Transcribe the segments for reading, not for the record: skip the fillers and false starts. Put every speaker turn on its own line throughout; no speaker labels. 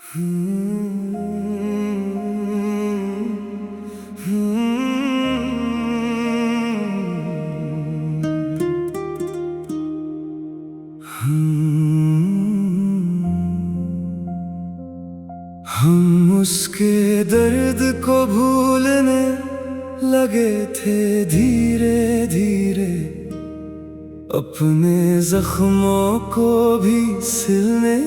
हम उसके दर्द को भूलने लगे थे धीरे धीरे, अपने जख्मों को भी सिलने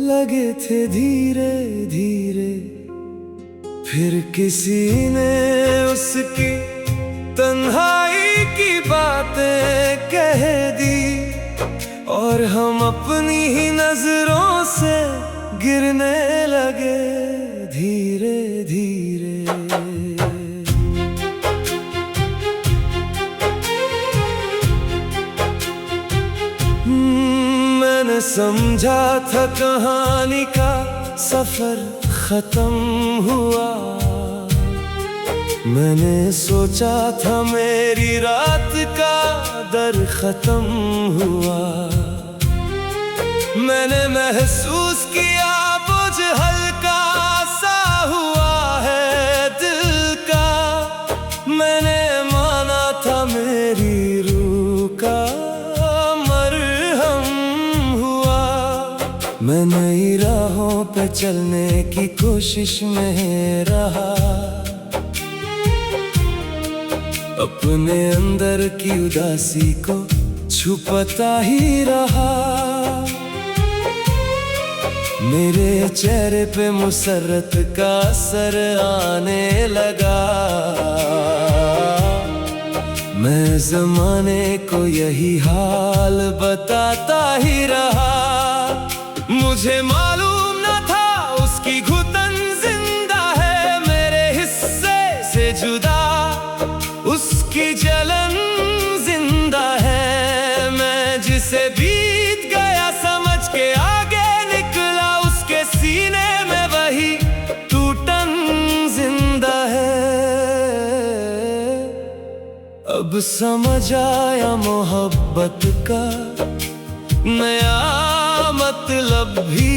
लगे थे धीरे धीरे। फिर किसी ने उसकी तन्हाई की बातें कह दी, और हम अपनी ही नजरों से गिरने लगे धीरे धीरे। मैंने समझा था कहानी का सफर खत्म हुआ, मैंने सोचा था मेरी रात का दर खत्म हुआ। मैंने महसूस किया बोझ हल्का सा हुआ है दिल का, मैंने माना था मेरी रूह का मरहम हुआ। मैं नई राहों पे चलने की कोशिश में रहा, अपने अंदर की उदासी को छुपाता ही रहा। मेरे चेहरे पे मुसर्रत का असर आने लगा, मैं ज़माने को यही हाल बताता ही रहा। मुझे मालूम न था उसकी घुटन जिंदा है मेरे हिस्से से जुदा, उसकी जलन जिंदा है मैं जिसे बीत गया समझ के आगे निकला, उसके सीने में वही टूटन जिंदा है। अब समझ आया मोहब्बत का नया मतलब भी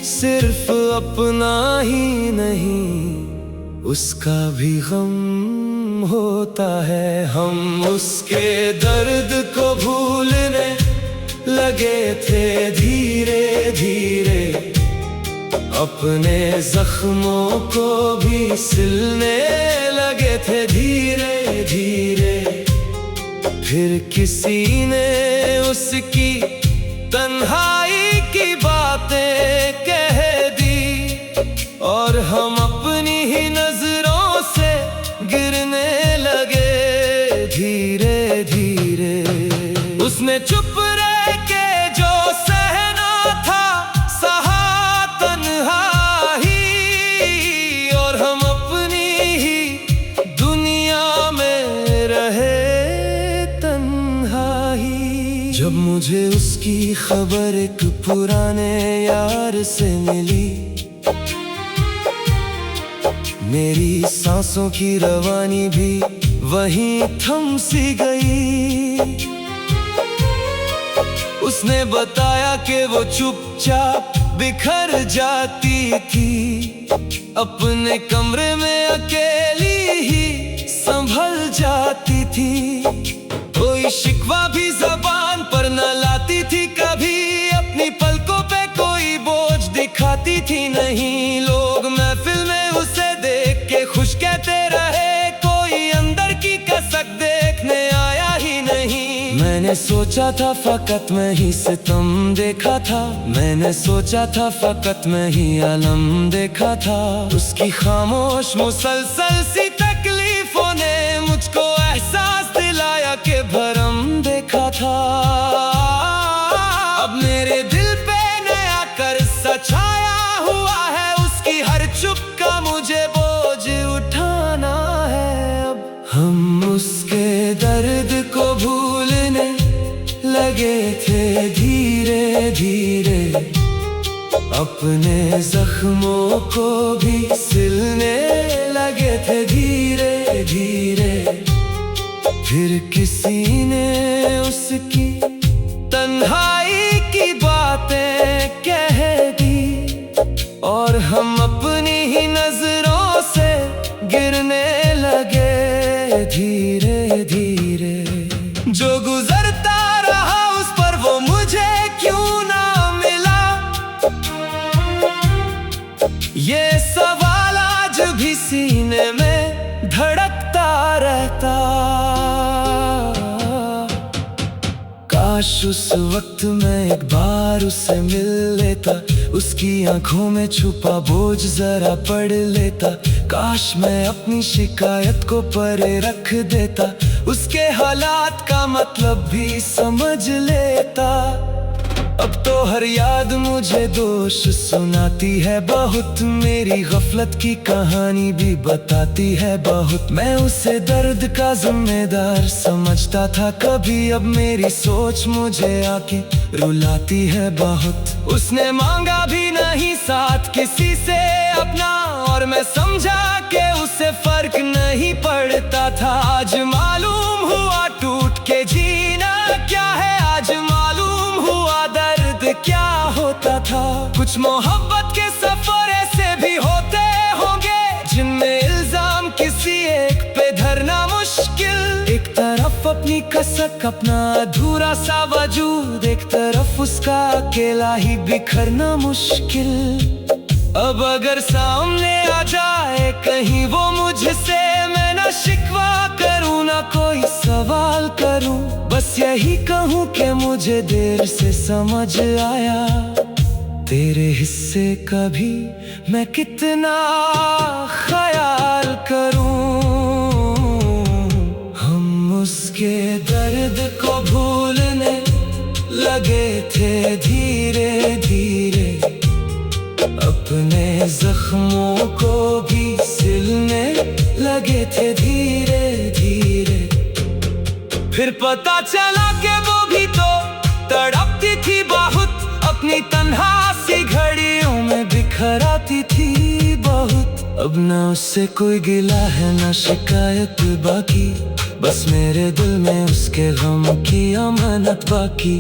सिर्फ अपना ही नहीं, उसका भी गम होता है। हम उसके दर्द को भूलने लगे थे धीरे धीरे, अपने जख्मों को भी सिलने लगे थे धीरे धीरे। फिर किसी ने उसकी तन्हाई की बातें कह दी, और हम अपनी ही नजरों से गिरने लगे धीरे धीरे। उसने चुप रह के जो सहना था सहा तन्हाई, और हम अपनी ही दुनिया में रहे तन्हाई। जब मुझे उसकी खबर एक पुराने यार से मिली, मेरी सांसों की रवानी भी वहीं थम सी गई। उसने बताया कि वो चुपचाप बिखर जाती थी, अपने कमरे में अकेली ही संभल जाती थी। कोई शिकवा भी जबान पर न लाती थी कभी, अपनी पलकों पे कोई बोझ दिखाती थी नहीं। लोग महफिल में उसे देख के खुश कहते रहे, कोई अंदर की कसक देखने आया ही नहीं। मैंने सोचा था फकत मैं ही सितम देखा था, मैंने सोचा था फकत मैं ही आलम देखा था। उसकी खामोश मुसलसल सी तकलीफों ने मुझको एहसास दिलाया कि भरम देखा था। अब मेरे दिल पे नया कर्ज छाया हुआ है, उसकी हर चुप का मुझे बोझ उठाना है। अब हम उसके दर्द को भूलने लगे थे धीरे धीरे, अपने जख्मों को भी सिलने लगे थे धीरे धीरे। फिर किसी ने उसकी तन्हाई की बातें कह दी, और और हम अपनी ही नजरों से गिरने लगे धीरे धीरे। जो गुजरता रहा उस पर वो मुझे क्यों ना मिला, ये सवाल आज भी सीने में धड़कता रहता। काश उस वक्त मैं एक बार उससे मिल लेता, उसकी आंखों में छुपा बोझ जरा पढ़ लेता। काश मैं अपनी शिकायत को परे रख देता, उसके हालात का मतलब भी समझ लेता। अब तो हर याद मुझे दोष सुनाती है बहुत, मेरी गफलत की कहानी भी बताती है बहुत। मैं उसे दर्द का जिम्मेदार समझता था कभी, अब मेरी सोच मुझे आके रुलाती है बहुत। उसने मांगा भी नहीं साथ किसी से अपना, और मैं समझा कि उसे फर्क नहीं पड़ता था। आज मालूम हुआ टूट के जीना क्या है, आज मालूम हुआ दर्द क्या होता था। कुछ मोहब्बत के सफर ऐसे भी होते होंगे जिनमें इल्जाम किसी एक पे धरना मुश्किल। एक तरफ अपनी कसक अपना अधूरा सा वजूद, एक तरफ उसका अकेला ही बिखरना मुश्किल। अब अगर सामने आ जाए कहीं वो मुझसे, मैं ना शिकवा करूँ ना कोई सवाल करूँ, बस यही कहूँ कि मुझे देर से समझ आया तेरे हिस्से का भी मैं कितना ख्याल करूँ। हम उसके दर्द को भूलने लगे थे धीरे धीरे, अपने जख्मों को भी सिलने लगे थे धीरे धीरे। फिर पता चला कि वो भी तो तड़पती थी बहुत, अपनी तन्हासी घड़ियों में बिखर आती थी बहुत। अब ना उससे कोई गिला है ना शिकायत बाकी, बस मेरे दिल में उसके गम की अमानत बाकी।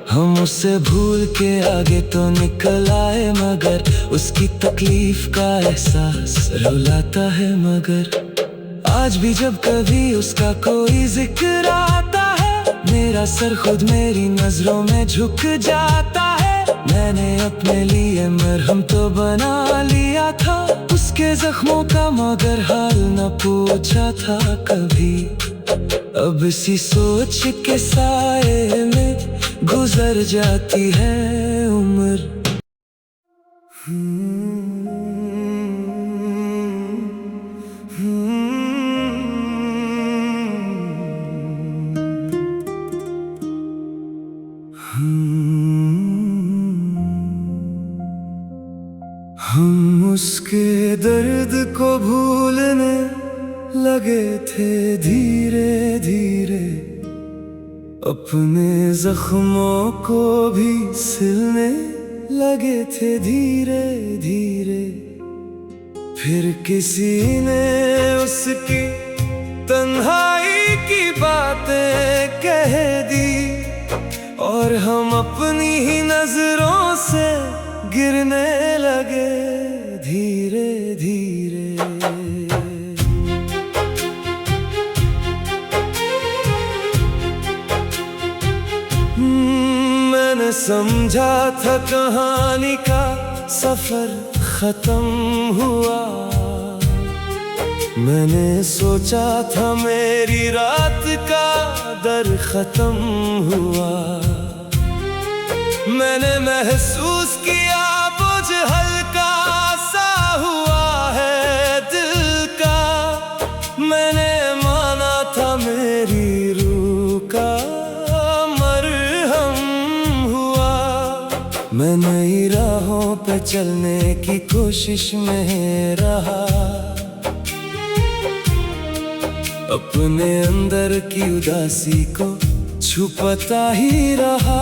हम उसे भूल के आगे तो निकल आए, मगर उसकी तकलीफ का एहसास रुलाता है। मगर आज भी जब कभी उसका कोई जिक्र आता है, मेरा सर खुद मेरी नजरों में झुक जाता है। मैंने अपने लिए मरहम तो बना लिया था उसके जख्मों का, मगर हाल न पूछा था कभी। अब इसी सोच के साए में गुजर जाती है उम्र। हम उसके दर्द को भूलने लगे थे धीरे धीरे, अपने जख्मों को भी सिलने लगे थे धीरे धीरे। फिर किसी ने उसकी तन्हाई की बातें कह दी, और हम अपनी ही नजरों से गिरने लगे धीरे धीरे। मैंने समझा था कहानी का सफर खत्म हुआ, मैंने सोचा था मेरी रात का दर खत्म हुआ। मैंने महसूस किया बोझ हल्का सा हुआ है दिल का, मैंने माना था मेरी रूह का मरहम हुआ। मैं नई राहों पे चलने की कोशिश में रहा, अपने अंदर की उदासी को छुपाता ही रहा।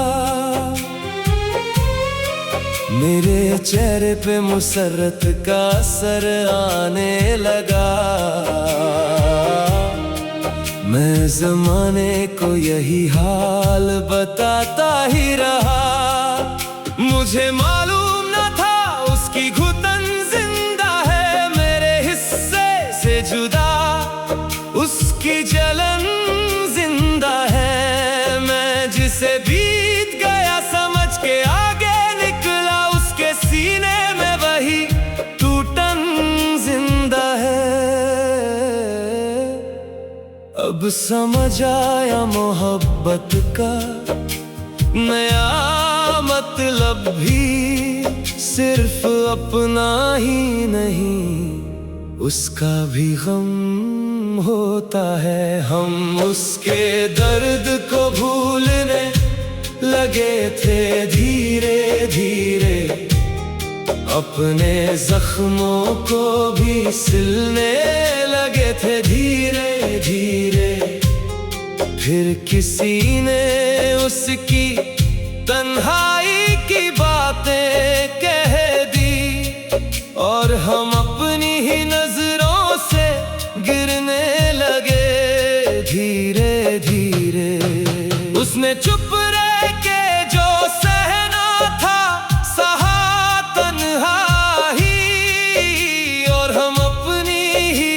मेरे चेहरे पे मुसर्रत का असर आने लगा, मैं ज़माने को यही हाल बताता ही रहा। मुझे मालूम न था उसकी घुटन अब समझ आया मोहब्बत का नया मतलब भी सिर्फ अपना ही नहीं, उसका भी गम होता है। हम उसके दर्द को भूलने लगे थे धीरे धीरे, अपने जख्मों को भी सिलने लगे थे धीरे धीरे। फिर किसी ने उसकी तन्हाई की बातें कह दी और हम अपनी ही नजरों से गिरने लगे धीरे धीरे। उसने चुप रह के जो सहना था सहा तन्हाई, और हम अपनी ही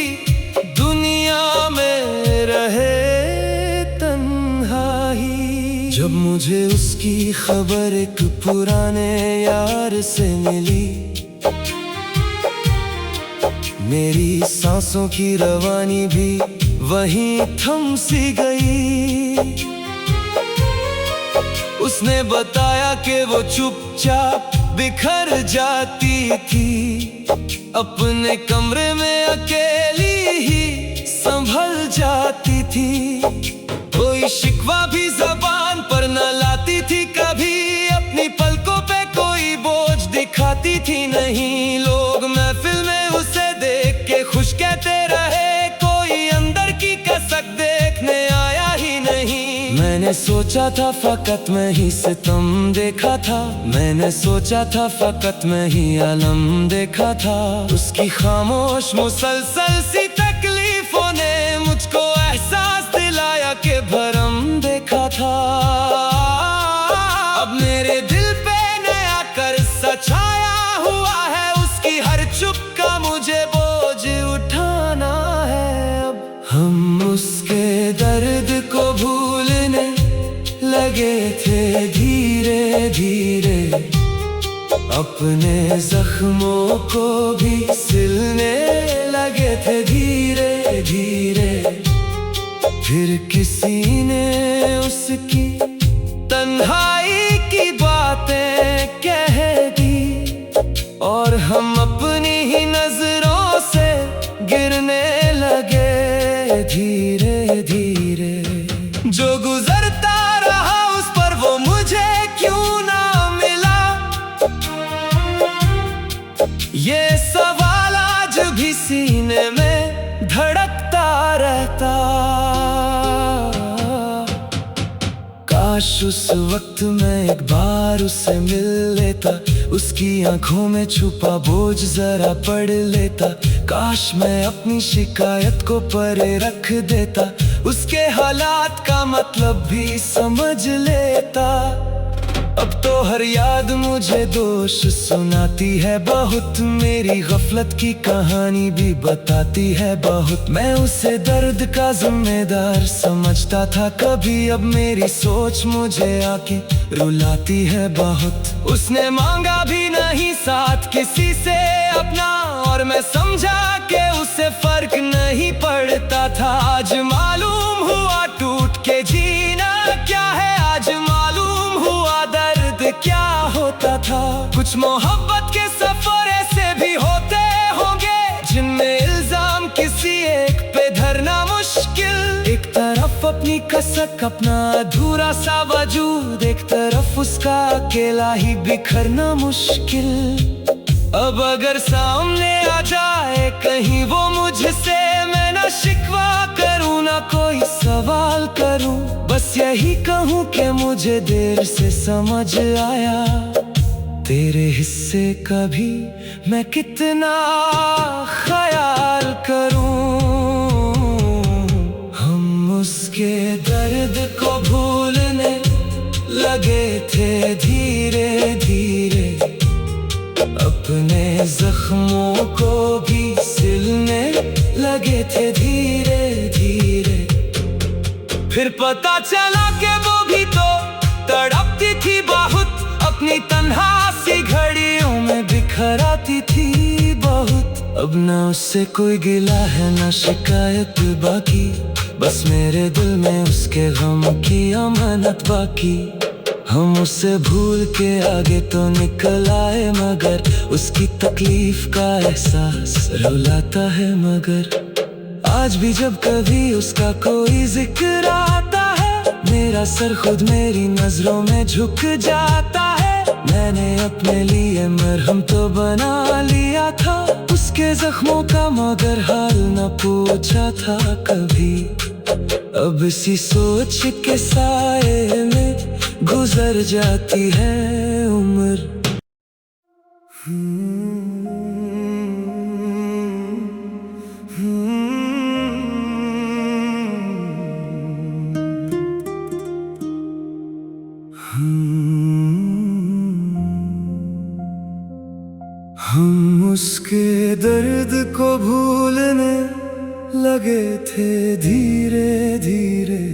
दुनिया में रहे तन्हाई। जब मुझे उसकी खबर एक पुराने यार से मिली, मेरी सांसों की रवानी भी वहीं थम सी गई। उसने बताया कि वो चुपचाप बिखर जाती थी, अपने कमरे में अकेली ही संभल जाती थी। कोई शिकवा भी ज़बान पर न लाती थी कभी, अपनी पलकों पे कोई बोझ दिखाती थी नहीं। लोग महफिल में उसे देख के खुश कहते रहे, कोई अंदर की कसक देखने आया ही नहीं। मैंने सोचा था फकत मैं ही सितम देखा था, मैंने सोचा था फकत मैं ही अलम देखा था। उसकी खामोश मुसलसल सी तकलीफों ने मुझको एहसास दिलाया कि भरम देखा था। अब मेरे दिल पे नया कर्ज छाया हुआ है, उसकी हर चुप का मुझे बोझ उठाना है। अब हम उसके दर्द को भूलने लगे थे धीरे धीरे, अपने जख्मों को भी सिलने लगे थे धीरे धीरे। फिर किसी ने उसकी तन्हाई की बातें कह दी और हम अपनी ही नजरों से गिरने लगे धीरे धीरे। जो गुजरता रहा उस पर वो मुझे क्यों ना मिला, ये सवाल आज भी सीने में धड़कता रहता। काश उस वक्त मैं एक बार उससे मिल लेता, उसकी आंखों में छुपा बोझ जरा पढ़ लेता। काश मैं अपनी शिकायत को परे रख देता, उसके हालात का मतलब भी समझ लेता। अब तो हर याद मुझे दोष सुनाती है बहुत, मेरी गफलत की कहानी भी बताती है बहुत। मैं उसे दर्द का जिम्मेदार समझता था कभी, अब मेरी सोच मुझे आके रुलाती है बहुत। उसने मांगा भी नहीं साथ किसी से अपना, और मैं समझा कि उसे फर्क नहीं पड़ता था। आज मालूम हुआ टूट के जीना क्या है, आज मालूम हुआ दर्द क्या होता था। कुछ मोहब्बत के सफर ऐसे भी होते होंगे, जिनमें इल्जाम किसी एक पे धरना मुश्किल। एक तरफ अपनी कसक अपना अधूरा सा वजूद, एक तरफ उसका अकेला ही बिखरना मुश्किल। अब अगर सामने आ जाए कहीं वो मुझसे, मैं ना शिकवा करूँ ना कोई सवाल करूँ, बस यही कहूँ कि मुझे देर से समझ आया तेरे हिस्से का भी मैं कितना ख्याल करूँ। हम उसके दर्द को भूलने लगे थे धीरे धीरे, अपने जख्मों को भी सिलने लगे थे धीरे धीरे। फिर पता चला कि वो भी तो तड़पती थी बहुत, अपनी तन्हा सी घड़ियों में बिखर आती थी बहुत। अब ना उससे कोई गिला है ना शिकायत बाकी, बस मेरे दिल में उसके गम की अमानत बाकी। हम उसे भूल के आगे तो निकल आए, मगर उसकी तकलीफ का एहसास रुलाता है। मगर आज भी जब कभी उसका कोई जिक्र आता है, मेरा सर खुद मेरी नजरों में झुक जाता है। मैंने अपने लिए मरहम तो बना लिया था उसके जख्मों का, मगर हाल न पूछा था कभी। अब इसी सोच के साए में गुजर जाती है उम्र। हम उसके दर्द को भूलने लगे थे धीरे धीरे,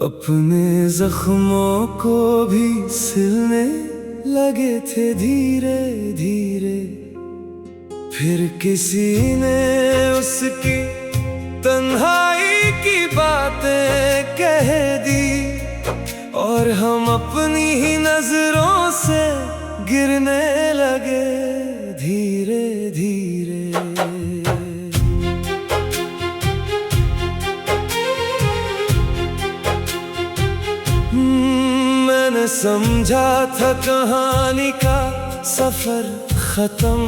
अपने जख्मों को भी सिलने लगे थे धीरे धीरे। फिर किसी ने उसकी तन्हाई की बातें कह दी, और हम अपनी ही नजरों से गिरने लगे धीरे धीरे। मैंने समझा था कहानी का सफर खत्म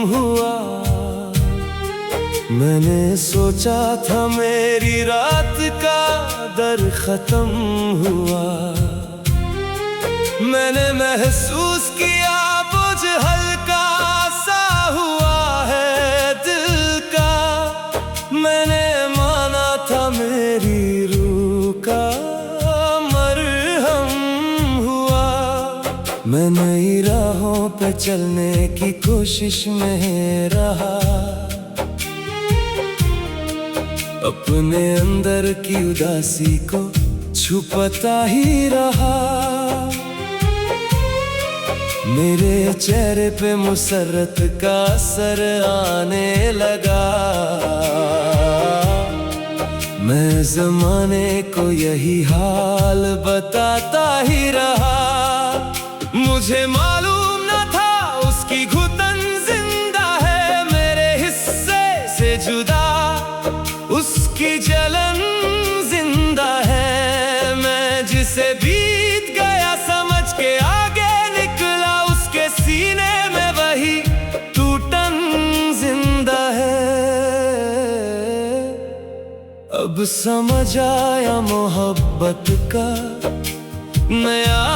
हुआ, मैंने सोचा था मेरी रात का दर खत्म हुआ। मैंने महसूस किया बोझ हल्का सा हुआ है दिल का, मैंने माना था मेरी रूह का मरहम हुआ। मैं नई राहों पे चलने की कोशिश में रहा, अपने अंदर की उदासी को छुपाता ही रहा। मेरे चेहरे पे मुसर्रत का असर आने लगा, मैं ज़माने को यही हाल बताता ही रहा। मुझे मालूम न था उसकी घुटन जिंदा है मेरे हिस्से से जुदा, उसकी जलन जिंदा है मैं जिसे बीत गया समझ के आगे निकला, उसके सीने में वही टूटन जिंदा है। अब समझ आया मोहब्बत का नया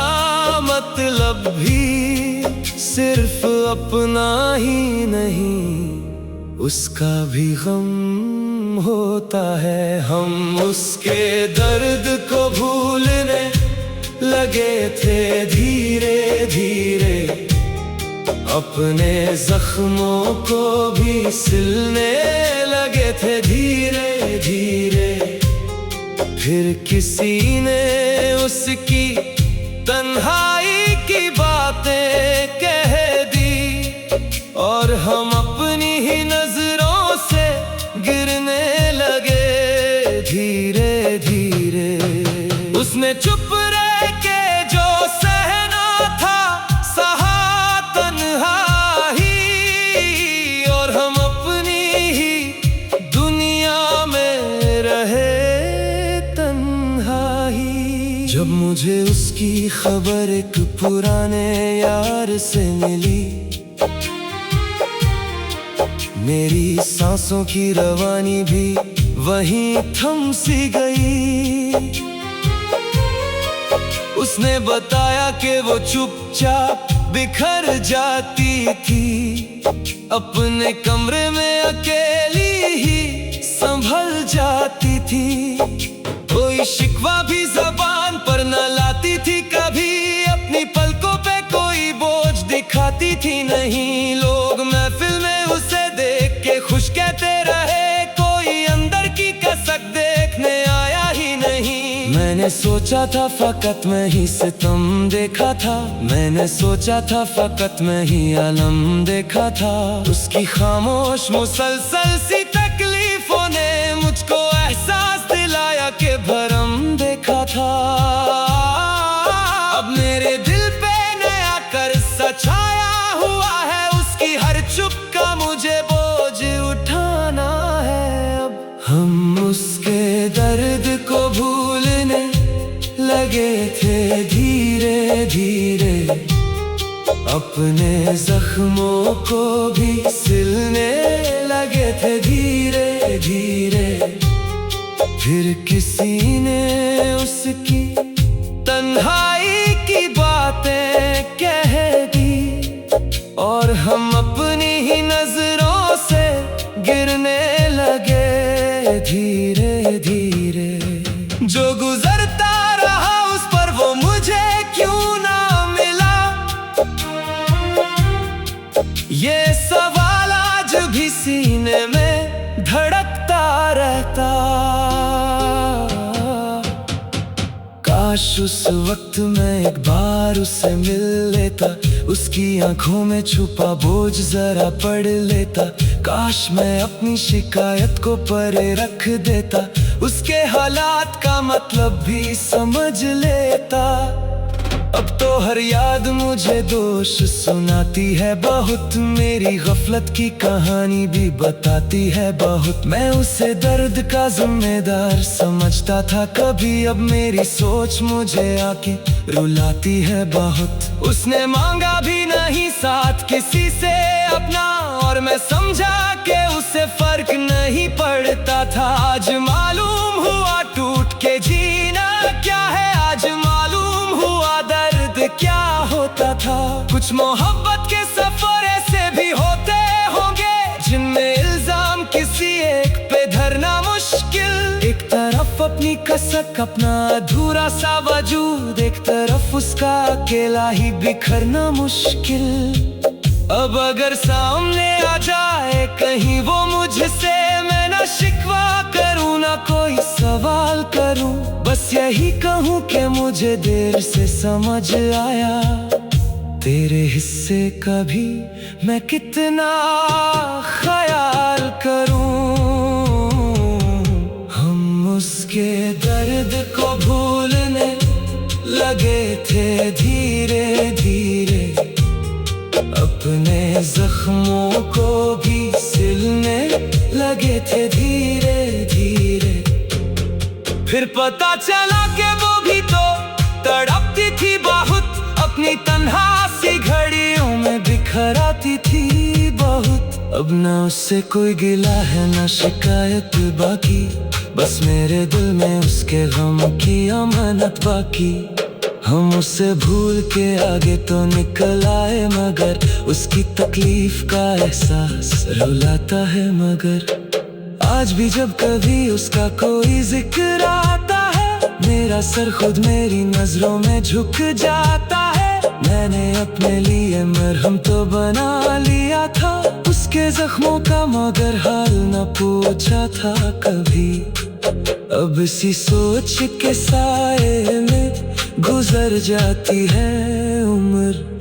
मतलब भी सिर्फ अपना ही नहीं, उसका भी गम होता है। हम उसके दर्द को भूलने लगे थे धीरे धीरे, अपने जख्मों को भी सिलने लगे थे धीरे धीरे। फिर किसी ने उसकी तन्हाई की बातें कह दी, और हम अपनी ही नजरों से गिरने लगे धीरे धीरे। उसने चुप रह के जो सहना था सहा तन्हाई, और हम अपनी ही दुनिया में रहे तन्हाई। जब मुझे उसकी खबर एक पुराने यार से मिली, मेरी सांसों की रवानी भी वहीं थम सी गई। उसने बताया कि वो चुपचाप बिखर जाती थी, अपने कमरे में अकेली ही संभल जाती थी। कोई शिकवा भी जबान पर न लाती थी कभी, अपनी पलकों पे कोई बोझ दिखाती थी नहीं। लोग महफिल में उसे देख के खुश कहते रहे, कोई अंदर की कसक देखने आया ही नहीं। मैंने सोचा था फकत मैं ही सितम देखा था, मैंने सोचा था फकत मैं ही आलम देखा था। उसकी खामोश मुसलसल सी तकलीफों ने मुझको एहसास था। अब मेरे दिल पे नया कर्जा छाया हुआ है, उसकी हर चुप का मुझे बोझ उठाना है। अब हम उसके दर्द को भूलने लगे थे धीरे धीरे, अपने जख्मों को भी सिलने लगे थे धीरे धीरे। फिर किसी ने उसकी तन्हाई की बातें कह दी, और हम अपनी ही नजरों से गिरने लगे धीरे धीरे। जो गुजरता रहा उस पर वो मुझे क्यों ना मिला, ये सवाल आज भी सीने में धड़कता रहता। काश उस वक्त मैं एक बार उससे मिल लेता, उसकी आंखों में छुपा बोझ जरा पढ़ लेता। काश मैं अपनी शिकायत को परे रख देता, उसके हालात का मतलब भी समझ लेता। अब तो हर याद मुझे दोष सुनाती है बहुत, मेरी गफलत की कहानी भी बताती है बहुत। मैं उसे दर्द का जिम्मेदार समझता था कभी, अब मेरी सोच मुझे आके रुलाती है बहुत। उसने मांगा भी नहीं साथ किसी से अपना, और मैं समझा कि उसे फर्क नहीं पड़ता था। आज मालूम हुआ टूट के जीना क्या है, आज मालूम हुआ दर्द क्या होता था। कुछ मोहब्बत के सफर ऐसे भी होते होंगे, जिनमें इल्जाम किसी एक पे धरना मुश्किल। एक तरफ अपनी कसक, अपना अधूरा सा वजूद, एक तरफ उसका अकेला ही बिखरना मुश्किल। अब अगर सामने आ जाए कहीं वो मुझसे, मैं ना शिकवा करूँ ना कोई सवाल करूँ, बस यही कहूँ कि मुझे देर से समझ आया तेरे हिस्से का भी मैं कितना ख्याल करूँ। हम उसके दर्द को भूलने लगे थे धीरे धीरे, अपने जख्मों को भी सिलने लगे थे धीरे धीरे। फिर पता चला कि वो भी तो तड़पती थी बहुत, अपनी तन्हा सी घड़ियों में बिखर आती थी बहुत। अब ना उससे कोई गिला है ना शिकायत बाकी, बस मेरे दिल में उसके गम की अमानत बाकी। हम उसे भूल के आगे तो निकल आए, मगर उसकी तकलीफ का एहसास रुलाता है। मगर आज भी जब कभी उसका कोई जिक्र आता है, मेरा सर खुद मेरी नजरों में झुक जाता है। मैंने अपने लिए मरहम तो बना लिया था उसके जख्मों का, मगर हाल न पूछा था कभी। अब इसी सोच के साए में गुजर जाती है उम्र।